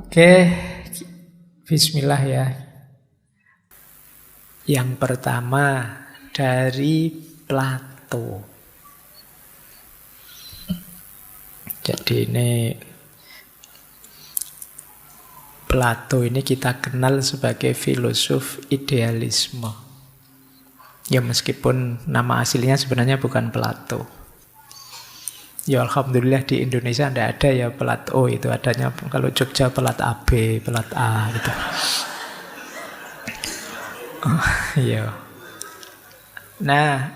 Oke, bismillah ya. Yang pertama dari Plato. Jadi ini Plato ini kita kenal sebagai filosof idealisme. Ya meskipun nama aslinya sebenarnya bukan Plato. Ya alhamdulillah di Indonesia tidak ada ya pelat O, itu adanya kalau Jogja pelat AB, pelat A gitu. Oh, iya. Nah,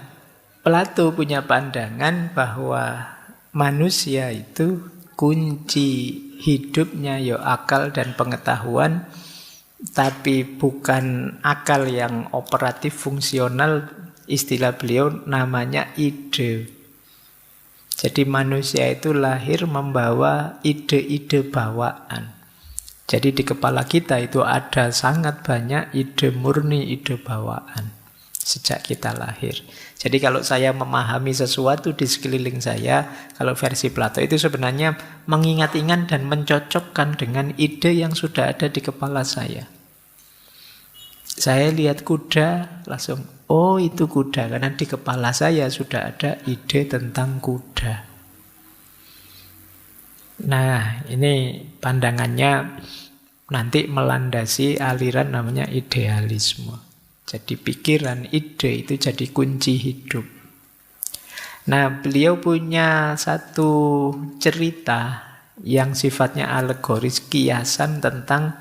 Plato punya pandangan bahwa manusia itu kunci hidupnya ya akal dan pengetahuan, tapi bukan akal yang operatif fungsional, istilah beliau namanya ide. Jadi manusia itu lahir membawa ide-ide bawaan. Jadi di kepala kita itu ada sangat banyak ide murni, ide bawaan sejak kita lahir. Jadi kalau saya memahami sesuatu di sekeliling saya, kalau versi Plato itu sebenarnya mengingat-ingat dan mencocokkan dengan ide yang sudah ada di kepala saya. Saya lihat kuda, langsung, oh itu kuda, karena di kepala saya sudah ada ide tentang kuda. Nah, ini pandangannya nanti melandasi aliran namanya idealisme. Jadi pikiran, ide itu jadi kunci hidup. Nah, beliau punya satu cerita yang sifatnya alegoris, kiasan tentang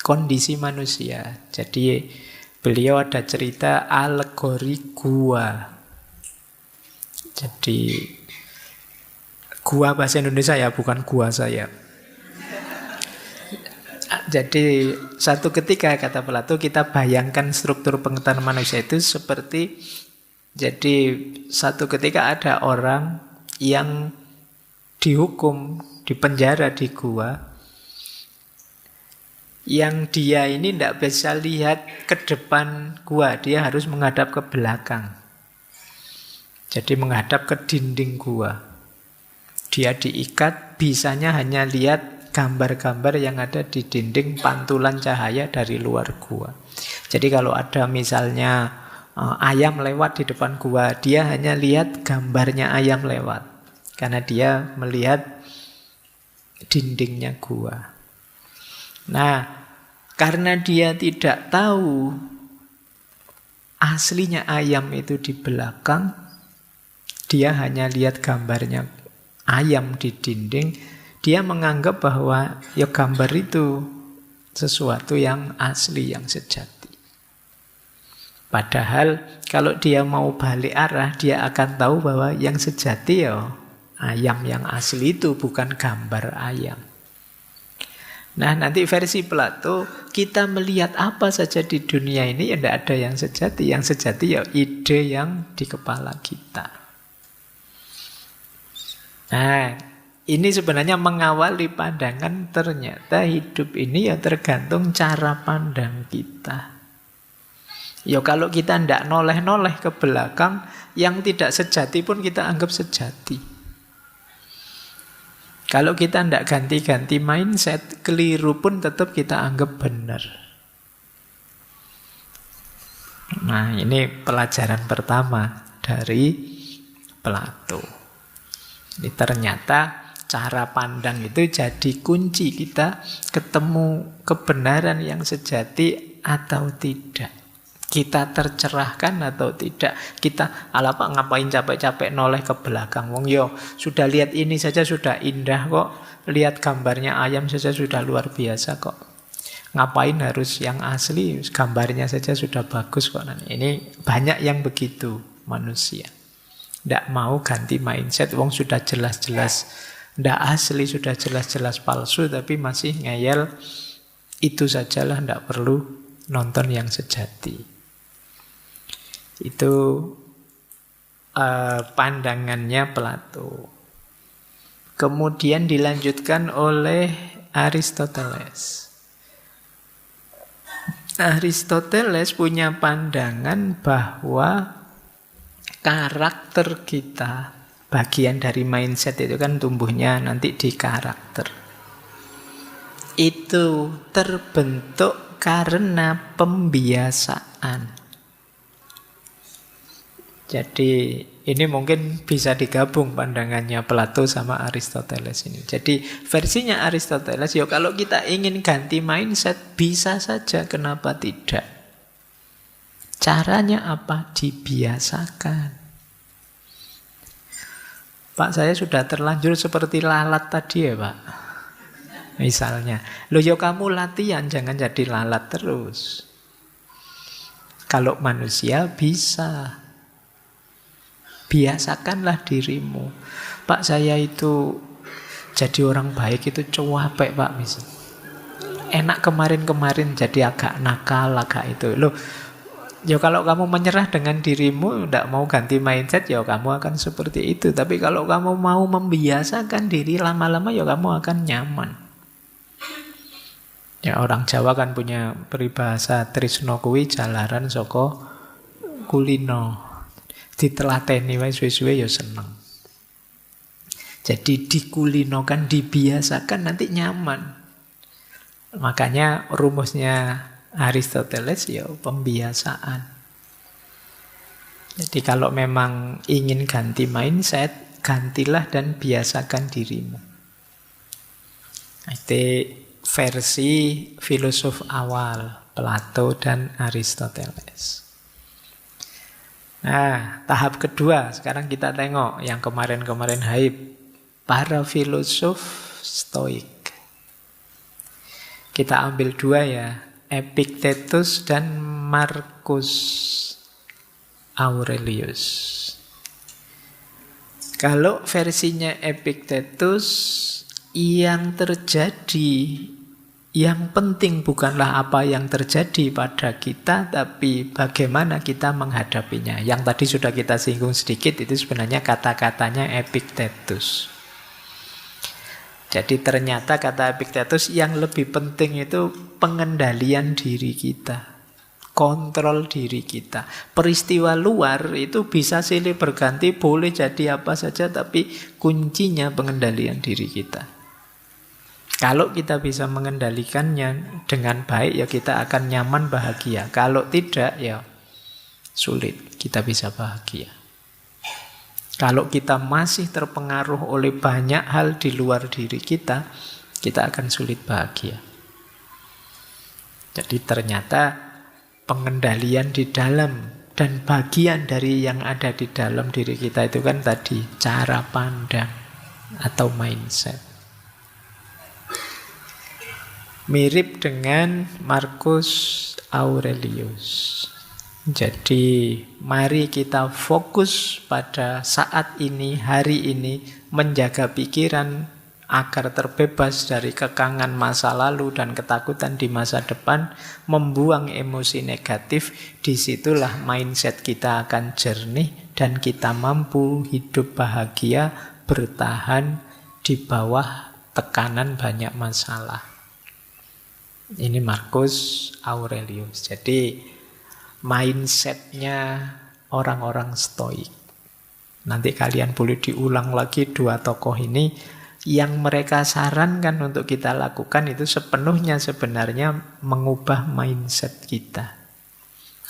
kondisi manusia. Jadi beliau ada cerita alegori gua. Jadi gua bahasa Indonesia ya, bukan gua saya. Jadi satu ketika kata Plato kita bayangkan struktur pengetahuan manusia itu seperti, jadi satu ketika ada orang yang dihukum, dipenjara di gua, yang dia ini tidak bisa lihat ke depan gua, dia harus menghadap ke belakang. Jadi menghadap ke dinding gua. Dia diikat, bisanya hanya lihat gambar-gambar yang ada di dinding, pantulan cahaya dari luar gua. Jadi kalau ada misalnya ayam lewat di depan gua, dia hanya lihat gambarnya ayam lewat. Karena dia melihat dindingnya gua. Nah, karena dia tidak tahu aslinya ayam itu di belakang, dia hanya lihat gambarnya ayam di dinding, dia menganggap bahwa ya gambar itu sesuatu yang asli, yang sejati. Padahal kalau dia mau balik arah, dia akan tahu bahwa yang sejati ya ayam yang asli itu, bukan gambar ayam. Nah, nanti versi Plato, kita melihat apa saja di dunia ini, ya tidak ada yang sejati. Yang sejati ya ide yang di kepala kita. Nah, ini sebenarnya mengawali pandangan ternyata hidup ini ya tergantung cara pandang kita. Ya kalau kita tidak noleh-noleh ke belakang, yang tidak sejati pun kita anggap sejati. Kalau kita tidak ganti-ganti mindset, keliru pun tetap kita anggap benar. Nah, ini pelajaran pertama dari Plato. Ini ternyata cara pandang itu jadi kunci kita ketemu kebenaran yang sejati atau tidak. Kita tercerahkan atau tidak. Kita apa ngapain capek-capek noleh ke belakang. Wong yo sudah lihat ini saja sudah indah kok. Lihat gambarnya ayam saja sudah luar biasa kok. Ngapain harus yang asli, gambarnya saja sudah bagus kok. Nah, ini banyak yang begitu manusia. Tidak mau ganti mindset. Wong sudah jelas-jelas tidak asli, sudah jelas-jelas palsu, tapi masih ngeyel. Itu sajalah, tidak perlu nonton yang sejati. Itu pandangannya Plato. Kemudian dilanjutkan oleh Aristoteles. Aristoteles punya pandangan bahwa karakter kita, bagian dari mindset itu kan tumbuhnya nanti di karakter. itu terbentuk karena pembiasaan. Jadi ini mungkin bisa digabung pandangannya Plato sama Aristoteles ini. Jadi versinya Aristoteles, ya kalau kita ingin ganti mindset bisa saja, kenapa tidak? Caranya apa? Dibiasakan. Pak, saya sudah terlanjur seperti lalat tadi ya Pak. Misalnya, loh ya kamu latihan, jangan jadi lalat terus. Kalau manusia bisa. Biasakanlah dirimu. Pak, saya itu jadi orang baik itu capek Pak. Misal. Enak kemarin-kemarin jadi agak nakal, agak itu. Loh, ya kalau kamu menyerah dengan dirimu, tidak mau ganti mindset, ya kamu akan seperti itu. Tapi kalau kamu mau membiasakan diri, lama-lama ya kamu akan nyaman. Ya orang Jawa kan punya peribahasa tresno kuwi jalaran saka kulino. Ditelateni wae suwe-suwe ya seneng. Jadi dikulinokan, dibiasakan, nanti nyaman. Makanya rumusnya Aristoteles ya pembiasaan. Jadi kalau memang ingin ganti mindset, gantilah dan biasakan dirimu. Itu versi filosof awal, Plato dan Aristoteles. Nah, tahap kedua, sekarang kita tengok yang kemarin-kemarin hype, para filosof Stoik. Kita ambil dua ya, Epictetus dan Marcus Aurelius. Kalau versinya Epictetus, yang terjadi, yang penting bukanlah apa yang terjadi pada kita, tapi bagaimana kita menghadapinya. Yang tadi sudah kita singgung sedikit, itu sebenarnya kata-katanya Epictetus. Jadi ternyata kata Epictetus yang lebih penting itu pengendalian diri kita. Kontrol diri kita. Peristiwa luar itu bisa silih berganti, boleh jadi apa saja, tapi kuncinya pengendalian diri kita. Kalau kita bisa mengendalikannya dengan baik, ya kita akan nyaman, bahagia. Kalau tidak, ya sulit kita bisa bahagia. Kalau kita masih terpengaruh oleh banyak hal di luar diri kita akan sulit bahagia. Jadi ternyata pengendalian di dalam dan bagian dari yang ada di dalam diri kita itu kan tadi cara pandang atau mindset. Mirip dengan Marcus Aurelius. Jadi mari kita fokus pada saat ini, hari ini, menjaga pikiran agar terbebas dari kekangan masa lalu dan ketakutan di masa depan, membuang emosi negatif. Disitulah mindset kita akan jernih dan kita mampu hidup bahagia, bertahan di bawah tekanan banyak masalah. Ini Marcus Aurelius. Jadi mindsetnya orang-orang Stoik. Nanti kalian boleh diulang lagi dua tokoh ini. Yang mereka sarankan untuk kita lakukan itu sepenuhnya sebenarnya mengubah mindset kita.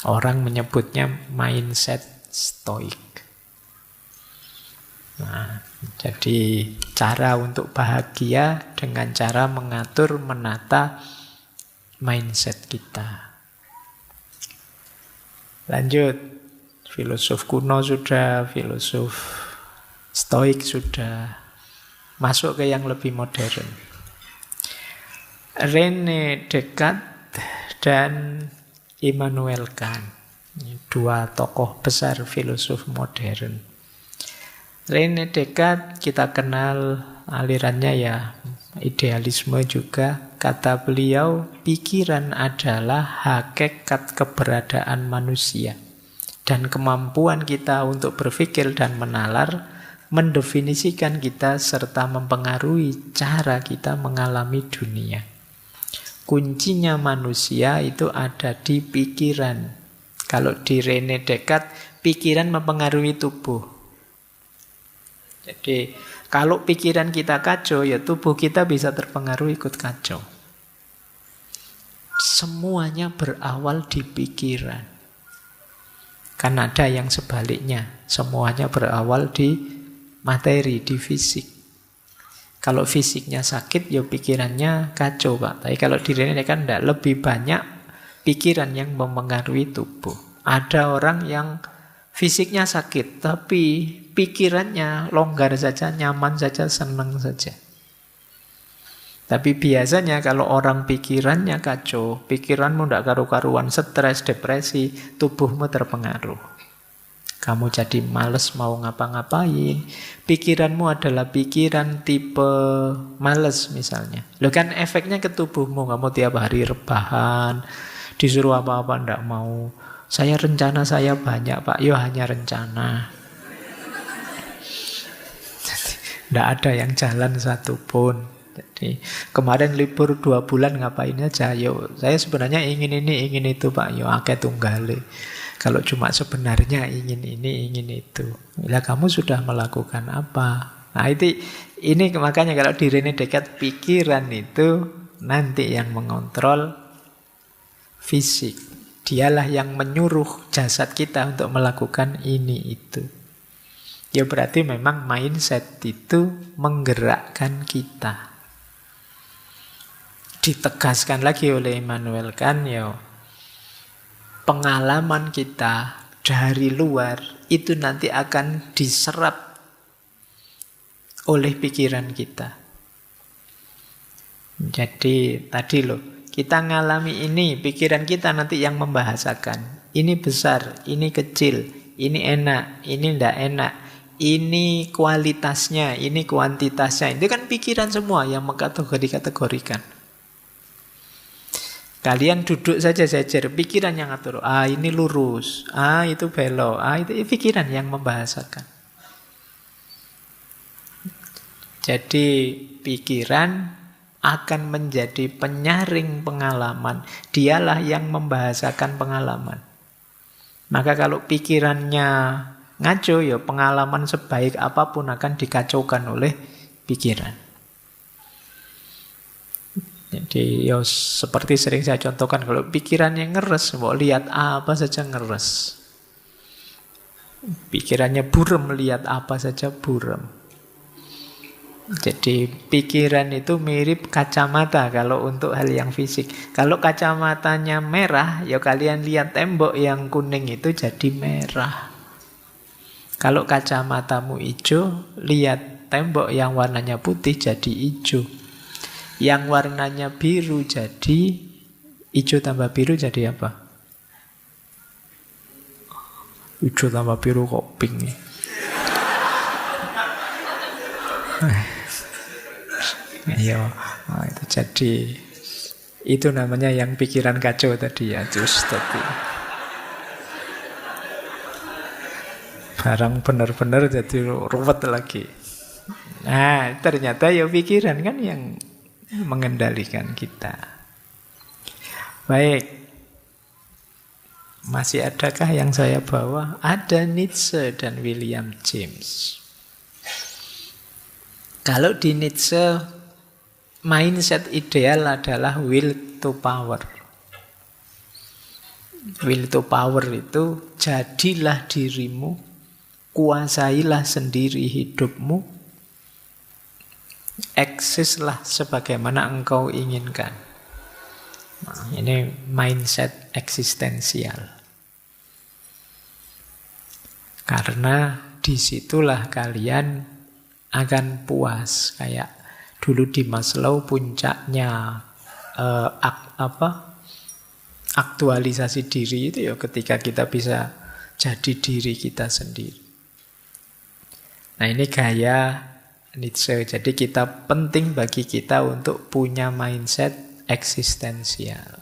Orang menyebutnya mindset Stoik. Nah, jadi cara untuk bahagia dengan cara mengatur, menata mindset kita. Lanjut, filosof kuno sudah, filosof Stoik sudah, masuk ke yang lebih modern. René Descartes dan Immanuel Kant, dua tokoh besar filosof modern. René Descartes kita kenal alirannya ya idealisme juga. Kata beliau, pikiran adalah hakikat keberadaan manusia. Dan kemampuan kita untuk berpikir dan menalar mendefinisikan kita serta mempengaruhi cara kita mengalami dunia. Kuncinya manusia itu ada di pikiran. Kalau di René Descartes, pikiran mempengaruhi tubuh. Jadi kalau pikiran kita kacau, ya tubuh kita bisa terpengaruh ikut kacau. Semuanya berawal di pikiran. Kan ada yang sebaliknya, semuanya berawal di materi, di fisik. Kalau fisiknya sakit, ya pikirannya kacau, Pak. Tapi kalau diri ini kan tidak, lebih banyak pikiran yang mempengaruhi tubuh. Ada orang yang fisiknya sakit, tapi pikirannya longgar saja, nyaman saja, senang saja. Tapi biasanya kalau orang pikirannya kacau, pikiranmu tidak karu-karuan, stres, depresi, tubuhmu terpengaruh. Kamu jadi males mau ngapa-ngapain. Pikiranmu adalah pikiran tipe males misalnya. Loh kan efeknya ke tubuhmu. Kamu tiap hari rebahan, disuruh apa-apa tidak mau. Rencana saya banyak, Pak. Yo hanya rencana. Tidak ada yang jalan satupun. Jadi kemarin libur 2 bulan ngapain aja? Yo, saya sebenarnya ingin ini, ingin itu, Pak. Yo akeh tunggale. Kalau cuma sebenarnya ingin ini, ingin itu. Bila kamu sudah melakukan apa? Nah ini makanya kalau diri ini dekat pikiran itu nanti yang mengontrol fisik. Dialah yang menyuruh jasad kita untuk melakukan ini itu. Ya berarti memang mindset itu menggerakkan kita. Ditegaskan lagi oleh Immanuel Kant, ya, pengalaman kita dari luar itu nanti akan diserap oleh pikiran kita. Jadi tadi loh, kita ngalami ini, pikiran kita nanti yang membahasakan. Ini besar, ini kecil, ini enak, ini tidak enak, ini kualitasnya, ini kuantitasnya. Itu kan pikiran semua yang mengkategorikan. Kalian duduk saja sejer, pikiran yang ngatur. Ini lurus, itu belok, itu pikiran yang membahasakan. Jadi pikiran akan menjadi penyaring pengalaman. Dialah yang membahasakan pengalaman. Maka kalau pikirannya ngaco, ya pengalaman sebaik apapun akan dikacaukan oleh pikiran. Jadi ya seperti sering saya contohkan, kalau pikirannya ngeres, mau lihat apa saja ngeres. Pikirannya buram, lihat apa saja buram. Jadi pikiran itu mirip kacamata kalau untuk hal yang fisik. Kalau kacamatanya merah, ya kalian lihat tembok yang kuning itu jadi merah. Kalau kacamatamu hijau, lihat tembok yang warnanya putih jadi hijau. Yang warnanya biru jadi hijau tambah biru jadi apa? Hijau tambah biru kok pink nih. Iya, itu jadi itu namanya yang pikiran kacau tadi ya, terus tadi. Barang benar-benar jadi ruwet lagi. Nah, ternyata ya pikiran kan yang mengendalikan kita. Baik. Masih adakah yang saya bawa? Ada Nietzsche dan William James. Kalau di Nietzsche, mindset ideal adalah will to power. Will to power itu jadilah dirimu, kuasailah sendiri hidupmu, eksislah sebagaimana engkau inginkan. Nah, ini mindset eksistensial. Karena disitulah kalian akan puas. Kayak dulu di Maslow puncaknya aktualisasi diri itu ya ketika kita bisa jadi diri kita sendiri. Nah ini gaya Nietzsche. Jadi penting bagi kita untuk punya mindset eksistensial.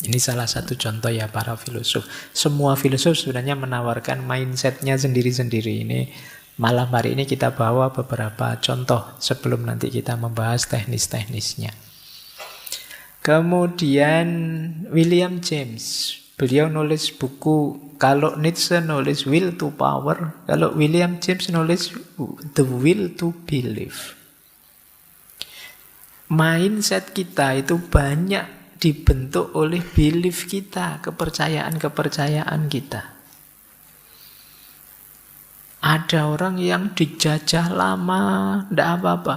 Ini salah satu contoh ya para filosof. Semua filosof sebenarnya menawarkan mindsetnya sendiri-sendiri. Ini malam hari ini kita bawa beberapa contoh sebelum nanti kita membahas teknis-teknisnya. Kemudian William James. Beliau nulis buku, kalau Nietzsche nulis Will to Power, kalau William James nulis The Will to Believe. Mindset kita itu banyak dibentuk oleh belief kita, kepercayaan-kepercayaan kita. Ada orang yang dijajah lama, tidak apa-apa.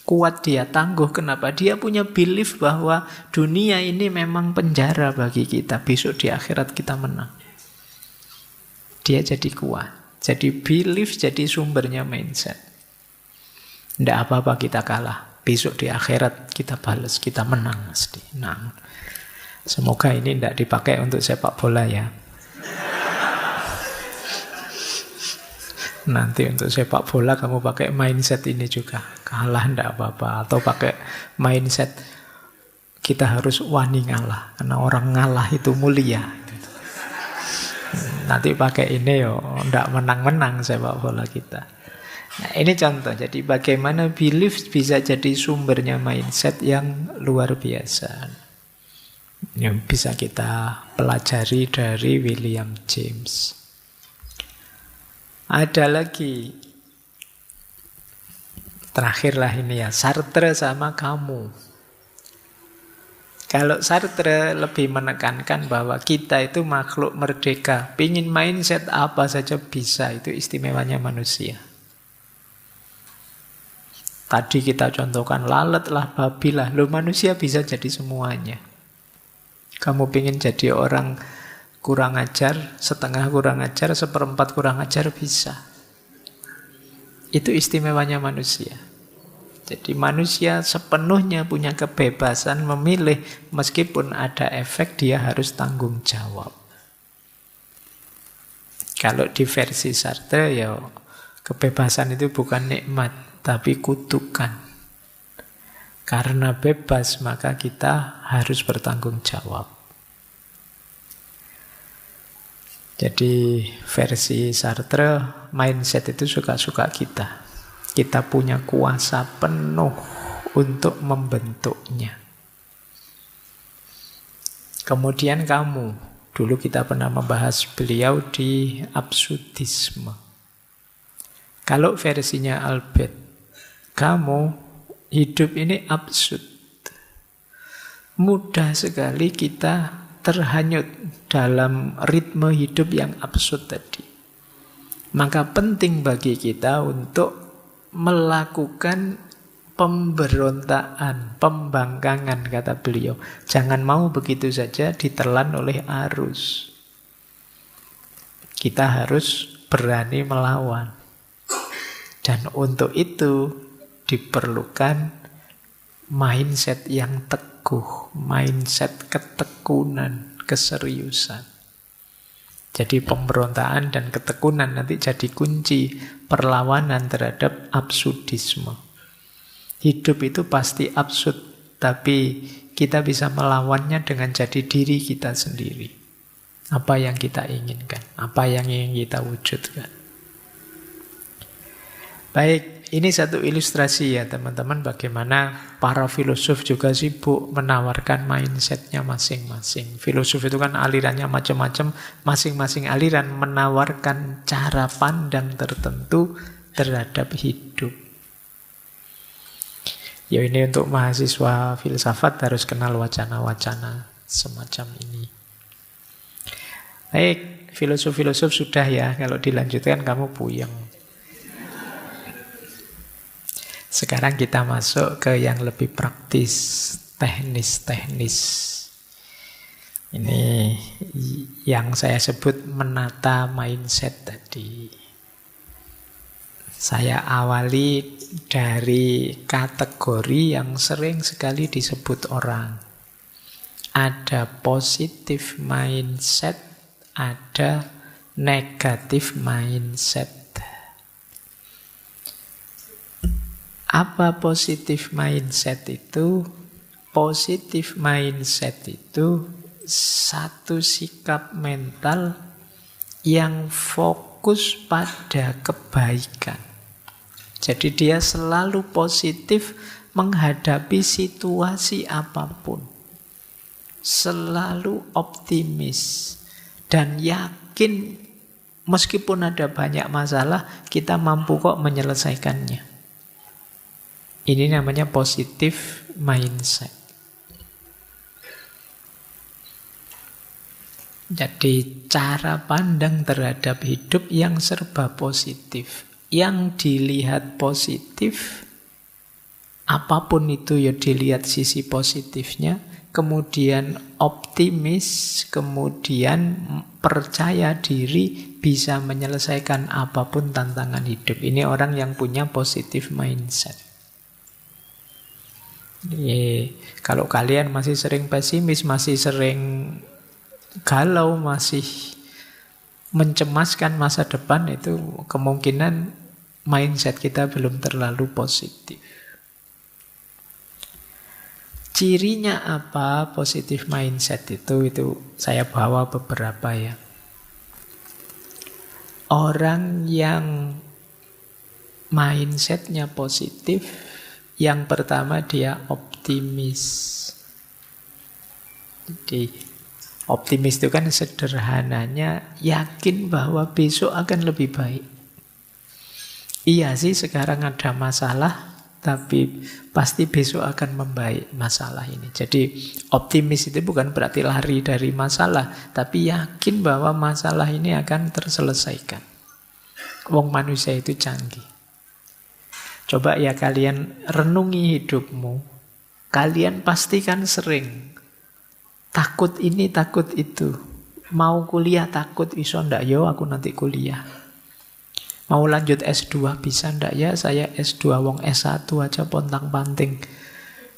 Kuat dia, tangguh. Kenapa? Dia punya belief bahwa dunia ini memang penjara bagi kita. Besok di akhirat kita menang. Dia jadi kuat. Jadi belief jadi sumbernya mindset. Tidak apa-apa kita kalah. Besok di akhirat kita balas, kita menang mesti. Nah, semoga ini tidak dipakai untuk sepak bola ya. Nanti untuk sepak bola kamu pakai mindset ini juga. Kalah ndak apa-apa. Atau pakai mindset kita harus wani ngalah. Karena orang ngalah itu mulia. Nanti pakai ini yo, ndak menang-menang sepak bola kita. Nah, ini contoh. Jadi bagaimana belief bisa jadi sumbernya mindset yang luar biasa. Yang bisa kita pelajari dari William James. Ada lagi. Terakhirlah ini ya, Sartre sama kamu. Kalau Sartre lebih menekankan bahwa kita itu makhluk merdeka. Pingin mindset apa saja bisa, itu istimewanya manusia. Tadi kita contohkan lalat lah, babi lah. Loh, manusia bisa jadi semuanya. Kamu pingin jadi orang kurang ajar, setengah kurang ajar, seperempat kurang ajar, bisa. Itu istimewanya manusia. Jadi manusia sepenuhnya punya kebebasan memilih, meskipun ada efek dia harus tanggung jawab. Kalau di versi Sartre ya kebebasan itu bukan nikmat, tapi kutukan. Karena bebas maka kita harus bertanggung jawab. Jadi versi Sartre, mindset itu suka-suka kita. Kita punya kuasa penuh untuk membentuknya. Kemudian kamu, dulu kita pernah membahas beliau di absurdisme. Kalau versinya Albert, kamu hidup ini absurd. Mudah sekali kita terhanyut dalam ritme hidup yang absurd tadi. Maka penting bagi kita untuk melakukan pemberontakan, pembangkangan, kata beliau. Jangan mau begitu saja ditelan oleh arus. Kita harus berani melawan. Dan untuk itu diperlukan mindset yang teguh, mindset ketekunan, keseriusan. Jadi pemberontakan dan ketekunan nanti jadi kunci perlawanan terhadap absurdisme. Hidup itu pasti absurd, tapi kita bisa melawannya dengan jadi diri kita sendiri. Apa yang kita inginkan, apa yang ingin kita wujudkan. Baik, ini satu ilustrasi ya teman-teman, bagaimana para filosof juga sibuk menawarkan mindsetnya masing-masing. Filosof itu kan alirannya macam-macam, masing-masing aliran menawarkan cara pandang tertentu terhadap hidup. Ya ini untuk mahasiswa filsafat harus kenal wacana-wacana semacam ini. Baik, filosof-filosof sudah ya, kalau dilanjutkan kamu puyeng. Sekarang kita masuk ke yang lebih praktis, teknis-teknis. Ini yang saya sebut menata mindset tadi. Saya awali dari kategori yang sering sekali disebut orang. Ada positive mindset, ada negative mindset. Apa positive mindset itu? Positive mindset itu satu sikap mental yang fokus pada kebaikan. Jadi dia selalu positif menghadapi situasi apapun. Selalu optimis dan yakin meskipun ada banyak masalah, kita mampu kok menyelesaikannya. Ini namanya positive mindset. Jadi cara pandang terhadap hidup yang serba positif. Yang dilihat positif, apapun itu ya dilihat sisi positifnya. Kemudian optimis, kemudian percaya diri bisa menyelesaikan apapun tantangan hidup. Ini orang yang punya positive mindset. Kalau kalian masih sering pesimis, masih sering galau, masih mencemaskan masa depan, itu kemungkinan mindset kita belum terlalu positif. Cirinya apa positive mindset itu saya bawa beberapa ya. Orang yang mindsetnya positif, yang pertama dia optimis. Jadi optimis itu kan sederhananya yakin bahwa besok akan lebih baik. Iya sih sekarang ada masalah, tapi pasti besok akan membaik masalah ini. Jadi optimis itu bukan berarti lari dari masalah, tapi yakin bahwa masalah ini akan terselesaikan. Wong manusia itu canggih. Coba ya kalian renungi hidupmu. Kalian pasti kan sering takut ini, takut itu. Mau kuliah takut, iso ndak yo aku nanti kuliah. Mau lanjut S2 bisa ndak ya, saya S2, wong S1 aja pontang-panting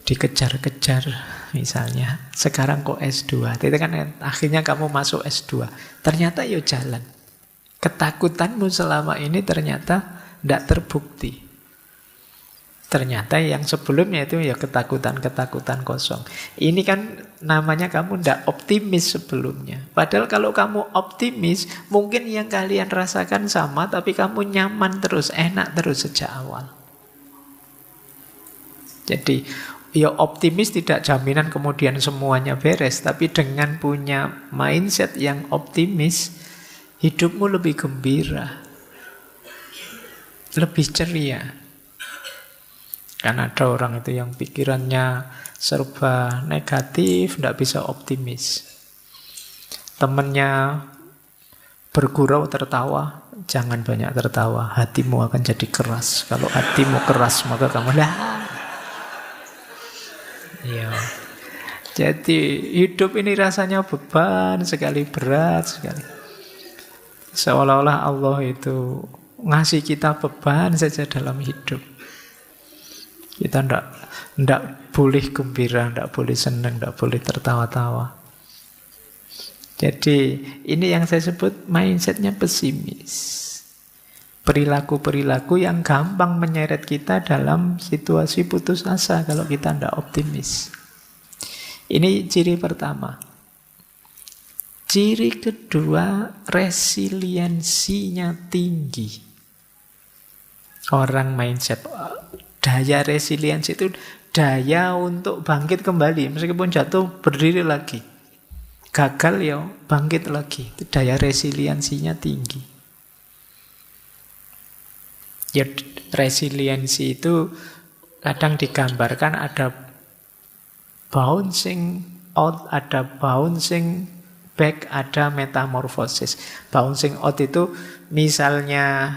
dikejar-kejar misalnya. Sekarang kok S2. Itu kan akhirnya kamu masuk S2. Ternyata yo jalan. Ketakutanmu selama ini ternyata ndak terbukti. Ternyata yang sebelumnya itu ya ketakutan-ketakutan kosong. Ini kan namanya kamu ndak optimis sebelumnya. Padahal kalau kamu optimis, mungkin yang kalian rasakan sama, tapi kamu nyaman terus, enak terus sejak awal. Jadi ya optimis tidak jaminan kemudian semuanya beres, tapi dengan punya mindset yang optimis, hidupmu lebih gembira, lebih ceria. Karena ada orang itu yang pikirannya serba negatif, tidak bisa optimis. Temannya bergurau tertawa, jangan banyak tertawa, hatimu akan jadi keras. Kalau hatimu keras, maka kamu iya. Jadi hidup ini rasanya beban sekali, berat sekali. Seolah-olah Allah itu ngasih kita beban saja dalam hidup. Kita ndak boleh gembira, ndak boleh senang, ndak boleh tertawa-tawa. Jadi ini yang saya sebut mindsetnya pesimis. Perilaku-perilaku yang gampang menyeret kita dalam situasi putus asa kalau kita ndak optimis. Ini ciri pertama. Ciri kedua, resiliensinya tinggi. Orang mindset daya resiliensi itu daya untuk bangkit kembali. Meskipun jatuh, berdiri lagi. Gagal ya, bangkit lagi. Itu daya resiliensinya tinggi. Ya, resiliensi itu kadang digambarkan ada bouncing out, ada bouncing back, ada metamorfosis. Bouncing out itu misalnya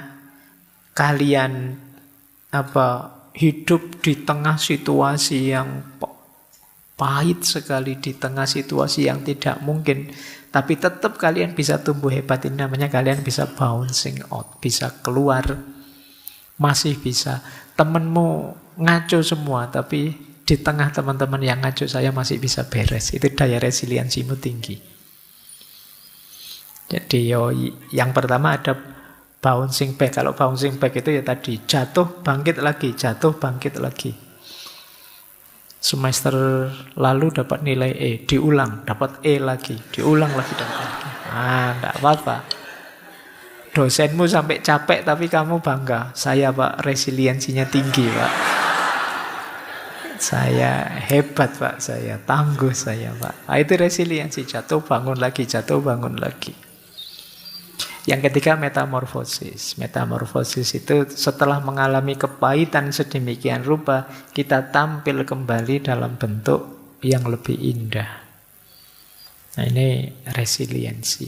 kalian hidup di tengah situasi yang pahit sekali, di tengah situasi yang tidak mungkin, tapi tetap kalian bisa tumbuh hebat. Ini namanya kalian bisa bouncing out, bisa keluar, masih bisa. Temenmu ngaco semua, tapi di tengah teman-teman yang ngaco saya masih bisa beres. Itu daya resiliensimu tinggi. Jadi yang pertama ada bouncing back. Kalau bouncing back itu ya tadi, jatuh, bangkit lagi, jatuh, bangkit lagi. Semester lalu dapat nilai E, diulang, dapat E lagi, diulang lagi, dapat lagi. Enggak apa-apa. Dosenmu sampai capek tapi kamu bangga. Saya Pak, resiliensinya tinggi Pak. Saya hebat Pak, saya tangguh saya Pak. Itu resiliensi, jatuh bangun lagi, jatuh bangun lagi. Yang ketiga metamorfosis. Metamorfosis itu setelah mengalami kepahitan sedemikian rupa, kita tampil kembali dalam bentuk yang lebih indah. Nah, ini resiliensi.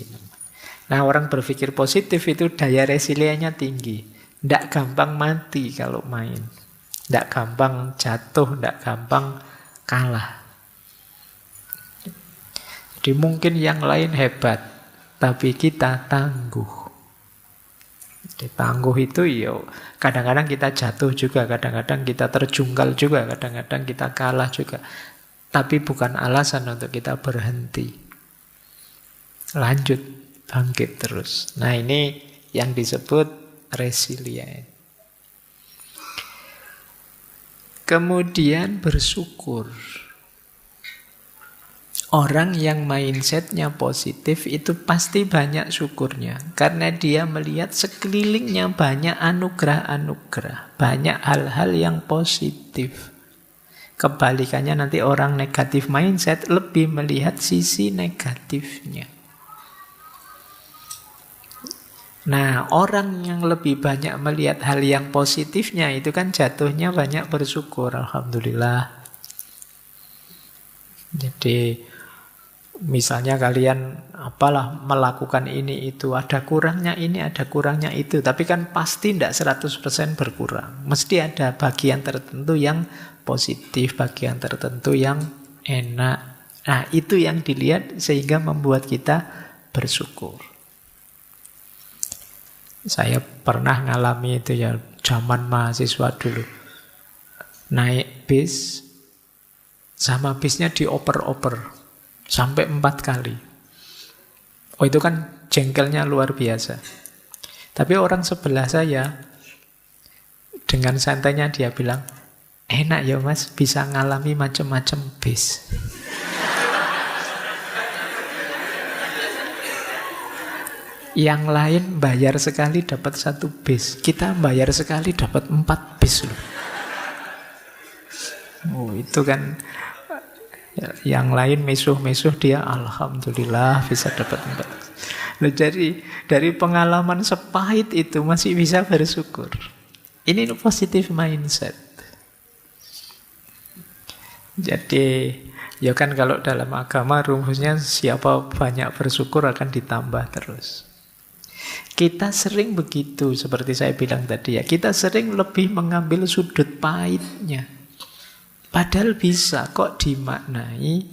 Nah, orang berpikir positif itu daya resiliennya tinggi. Tidak gampang mati kalau main. Tidak gampang jatuh, tidak gampang kalah. Jadi mungkin yang lain hebat, tapi kita tangguh. Jadi tangguh itu ya kadang-kadang kita jatuh juga, kadang-kadang kita terjungkal juga, kadang-kadang kita kalah juga. Tapi bukan alasan untuk kita berhenti. Lanjut, bangkit terus. Nah, ini yang disebut resilient. Kemudian bersyukur. Orang yang mindsetnya positif itu pasti banyak syukurnya. Karena dia melihat sekelilingnya banyak anugerah-anugerah. Banyak hal-hal yang positif. Kebalikannya nanti orang negatif mindset lebih melihat sisi negatifnya. Nah, orang yang lebih banyak melihat hal yang positifnya itu kan jatuhnya banyak bersyukur. Alhamdulillah. Jadi misalnya kalian melakukan ini itu, ada kurangnya ini, ada kurangnya itu, tapi kan pasti tidak 100% berkurang. Mesti ada bagian tertentu yang positif, bagian tertentu yang enak. Nah, itu yang dilihat sehingga membuat kita bersyukur. Saya pernah ngalami itu ya, zaman mahasiswa dulu. Naik bis, sama bisnya dioper-oper. Sampai 4 kali. Oh, itu kan jengkelnya luar biasa. Tapi orang sebelah saya, dengan santainya dia bilang, enak ya mas, bisa ngalami macam-macam bis. Yang lain bayar sekali dapat 1 bis. Kita bayar sekali dapat 4 bis loh. Oh, itu kan... Yang lain mesuh-mesuh, dia alhamdulillah bisa dapat 4. Nah, jadi dari pengalaman sepahit itu masih bisa bersyukur. Ini positive mindset. Jadi ya kan kalau dalam agama rumusnya siapa banyak bersyukur akan ditambah terus. Kita sering begitu, seperti saya bilang tadi ya, kita sering lebih mengambil sudut pahitnya. Padahal bisa kok dimaknai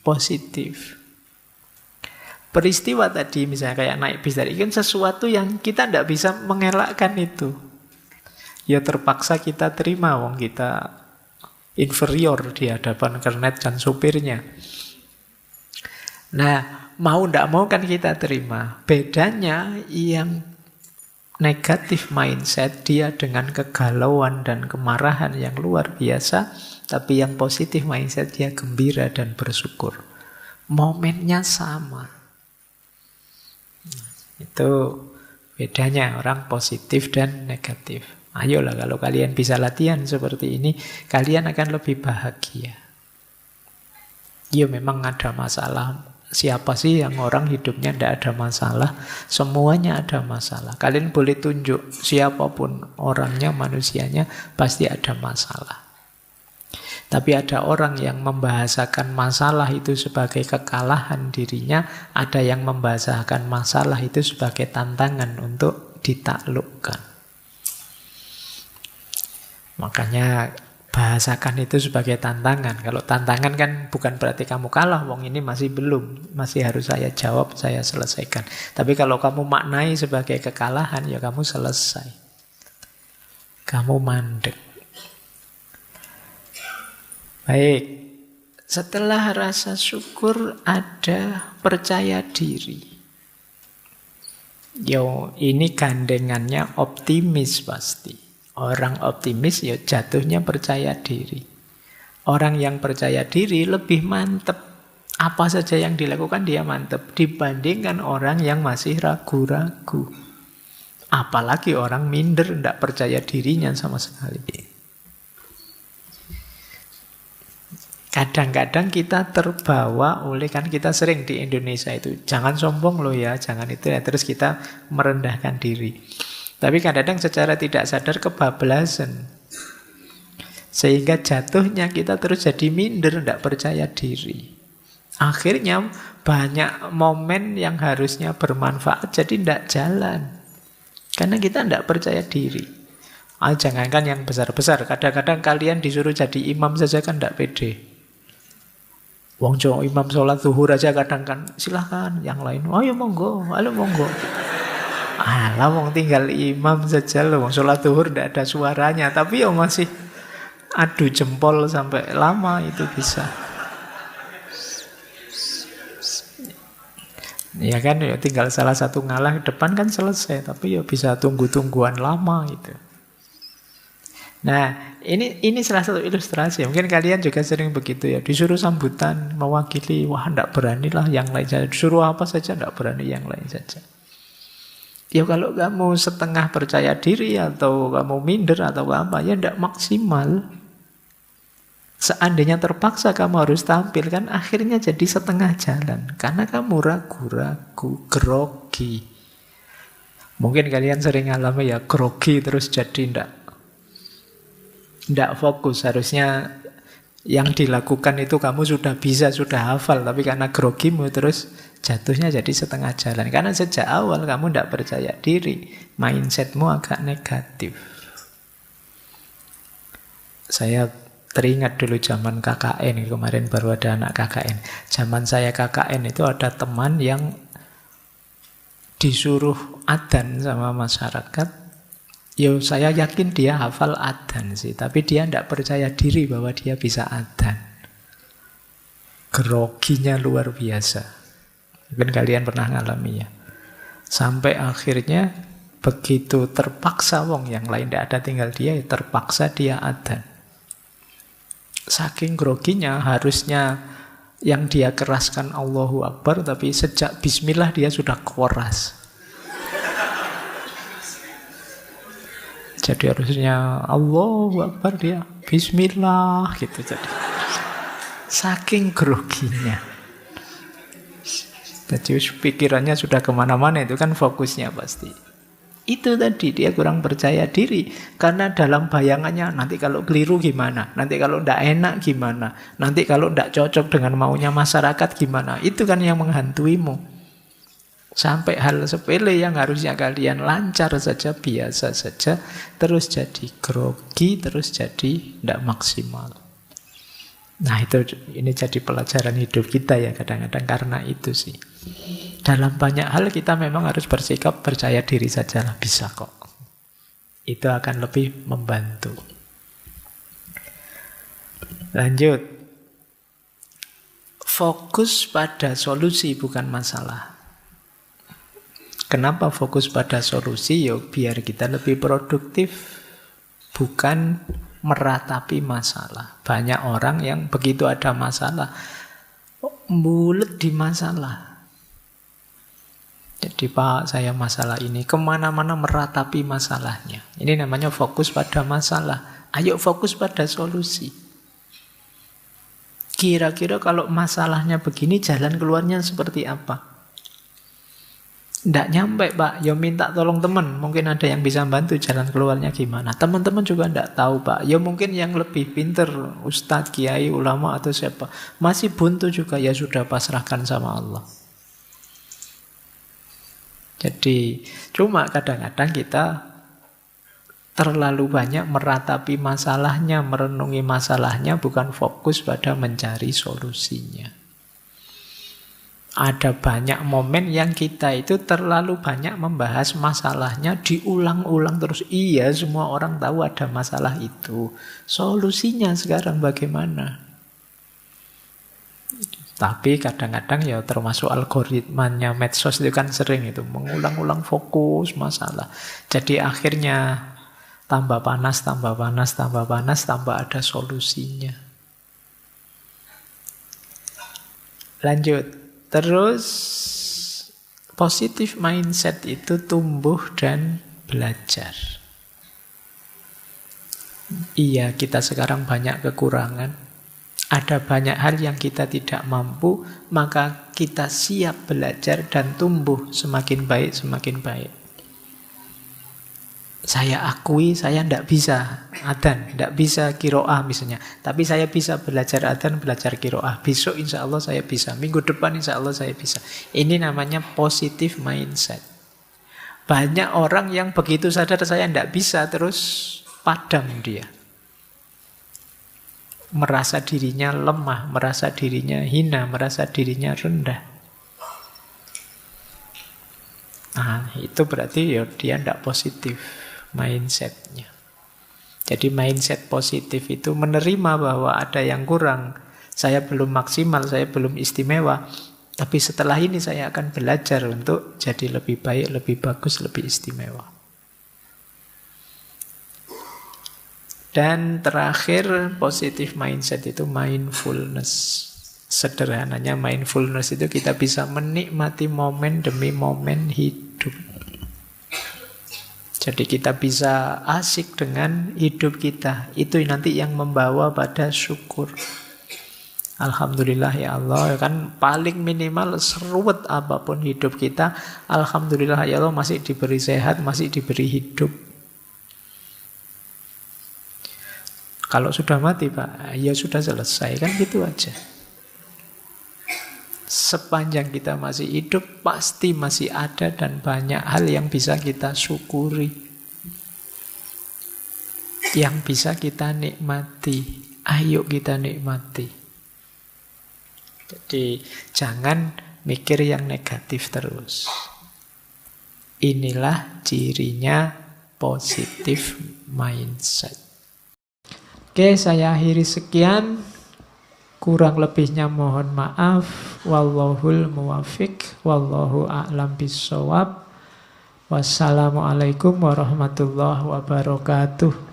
positif. Peristiwa tadi misalnya kayak naik bis tadi, kan sesuatu yang kita tidak bisa mengelakkan itu. Ya terpaksa kita terima, wong kita inferior di hadapan kernet dan supirnya. Nah, mau tidak mau kan kita terima. Bedanya yang negatif mindset, dia dengan kegalauan dan kemarahan yang luar biasa. Tapi yang positif mindset dia gembira dan bersyukur. Momennya sama. Itu bedanya orang positif dan negatif. Ayolah kalau kalian bisa latihan seperti ini, kalian akan lebih bahagia. Ya memang ada masalah. Siapa sih yang orang hidupnya tidak ada masalah? Semuanya ada masalah. Kalian boleh tunjuk siapapun orangnya, manusianya, pasti ada masalah. Tapi ada orang yang membahasakan masalah itu sebagai kekalahan dirinya, ada yang membahasakan masalah itu sebagai tantangan untuk ditaklukkan. Makanya bahasakan itu sebagai tantangan. Kalau tantangan kan bukan berarti kamu kalah, wong ini masih belum, masih harus saya jawab, saya selesaikan. Tapi kalau kamu maknai sebagai kekalahan, ya kamu selesai. Kamu mandek. Baik, setelah rasa syukur ada percaya diri. Yo, ini gandengannya optimis pasti. Orang optimis ya jatuhnya percaya diri. Orang yang percaya diri lebih mantep. Apa saja yang dilakukan dia mantep dibandingkan orang yang masih ragu-ragu. Apalagi orang minder, tidak percaya dirinya sama sekali. Kadang-kadang kita terbawa oleh, kan kita sering di Indonesia itu, jangan sombong loh ya, jangan itu ya, terus kita merendahkan diri. Tapi kadang-kadang secara tidak sadar kebablasan. Sehingga jatuhnya kita terus jadi minder, tidak percaya diri. Akhirnya banyak momen yang harusnya bermanfaat jadi tidak jalan. Karena kita tidak percaya diri. Jangankan yang besar-besar. Kadang-kadang kalian disuruh jadi imam saja kan tidak pede. Wong Jawa imam sholat zuhur aja kadang kan silahkan. Yang lain, ayo monggo, ayo monggo. Alah wong tinggal imam saja loh. Wong sholat zuhur tidak ada suaranya. Tapi ya masih adu jempol sampai lama itu bisa. Ya kan, ya tinggal salah satu ngalah depan kan selesai. Tapi ya bisa tunggu-tungguan lama itu. Nah, ini salah satu ilustrasi. Mungkin kalian juga sering begitu ya. Disuruh sambutan, mewakili, wah enggak beranilah yang lain saja. Disuruh apa saja enggak berani yang lain saja. Ya kalau kamu setengah percaya diri atau kamu minder atau apa, ya enggak maksimal. Seandainya terpaksa kamu harus tampil kan akhirnya jadi setengah jalan. Karena kamu ragu-ragu, grogi. Mungkin kalian sering alami ya, grogi terus jadi ndak fokus. Harusnya yang dilakukan itu kamu sudah bisa, sudah hafal. Tapi karena grogimu terus jatuhnya jadi setengah jalan. Karena sejak awal kamu ndak percaya diri. Mindsetmu agak negatif. Saya teringat dulu zaman KKN. Kemarin baru ada anak KKN. Zaman saya KKN itu ada teman yang disuruh adzan sama masyarakat. Yo, saya yakin dia hafal adzan sih, tapi dia tidak percaya diri bahwa dia bisa adzan. Groginya luar biasa. Mungkin kalian pernah ngalami ya. Sampai akhirnya begitu terpaksa wong yang lain tidak ada tinggal dia, ya terpaksa dia adzan. Saking groginya harusnya yang dia keraskan Allahu Akbar, tapi sejak bismillah dia sudah keras. Jadi harusnya Allahu Akbar dia bismillah gitu jadi. Saking groginya. Jadi pikirannya sudah kemana-mana itu kan fokusnya pasti. Itu tadi dia kurang percaya diri. Karena dalam bayangannya nanti kalau keliru gimana? Nanti kalau tidak enak gimana? Nanti kalau tidak cocok dengan maunya masyarakat gimana? Itu kan yang menghantuimu. Sampai hal sepele yang harusnya kalian lancar saja, biasa saja, terus jadi grogi, terus jadi tidak maksimal. Nah ini jadi pelajaran hidup kita ya kadang-kadang karena itu sih. Dalam banyak hal kita memang harus bersikap percaya diri saja lah, bisa kok. Itu akan lebih membantu. Lanjut. Fokus pada solusi bukan masalah. Kenapa fokus pada solusi? Yo, biar kita lebih produktif, bukan meratapi masalah. Banyak orang yang begitu ada masalah, bulet di masalah. Jadi Pak, saya masalah ini, kemana-mana meratapi masalahnya. Ini namanya fokus pada masalah. Ayo fokus pada solusi. Kira-kira kalau masalahnya begini, jalan keluarnya seperti apa? Tidak nyampe Pak, ya minta tolong teman. Mungkin ada yang bisa bantu jalan keluarnya gimana. Teman-teman juga tidak tahu Pak. Ya mungkin yang lebih pinter, ustadz, kiai, ulama atau siapa. Masih buntu juga, ya sudah pasrahkan sama Allah. Jadi cuma kadang-kadang kita terlalu banyak meratapi masalahnya, merenungi masalahnya, bukan fokus pada mencari solusinya. Ada banyak momen yang kita itu terlalu banyak membahas masalahnya, diulang-ulang terus. Iya, semua orang tahu ada masalah itu. Solusinya sekarang bagaimana? Tapi kadang-kadang ya termasuk algoritmanya medsos itu kan sering itu mengulang-ulang fokus masalah. Jadi akhirnya tambah panas, tambah panas, tambah panas, tambah ada solusinya. Lanjut. Terus positive mindset itu tumbuh dan belajar. Iya, kita sekarang banyak kekurangan. Ada banyak hal yang kita tidak mampu, maka kita siap belajar dan tumbuh semakin baik, semakin baik. Saya akui saya tidak bisa adzan, tidak bisa kiroah misalnya. Tapi saya bisa belajar adzan, belajar kiroah. Besok insya Allah saya bisa. Minggu depan insya Allah saya bisa. Ini namanya positive mindset. Banyak orang yang begitu sadar saya tidak bisa, terus padam dia. Merasa dirinya lemah, merasa dirinya hina, merasa dirinya rendah. Nah, itu berarti ya dia tidak positif mindsetnya. Jadi mindset positif itu menerima bahwa ada yang kurang. Saya belum maksimal, saya belum istimewa. Tapi setelah ini saya akan belajar untuk jadi lebih baik, lebih bagus, lebih istimewa. Dan terakhir, positive mindset itu mindfulness. Sederhananya mindfulness itu kita bisa menikmati momen demi momen hidup. Jadi kita bisa asik dengan hidup kita. Itu nanti yang membawa pada syukur. Alhamdulillah ya Allah, kan paling minimal seruat apapun hidup kita, alhamdulillah ya Allah masih diberi sehat, masih diberi hidup. Kalau sudah mati Pak, ya sudah selesai, kan gitu aja. Sepanjang kita masih hidup, pasti masih ada dan banyak hal yang bisa kita syukuri, yang bisa kita nikmati. Ayo kita nikmati. Jadi jangan mikir yang negatif terus. Inilah cirinya positive mindset. Oke, saya akhiri sekian. Kurang lebihnya mohon maaf. Wallahul muwafiq. Wallahu a'lam bishawab. Wassalamualaikum warahmatullahi wabarakatuh.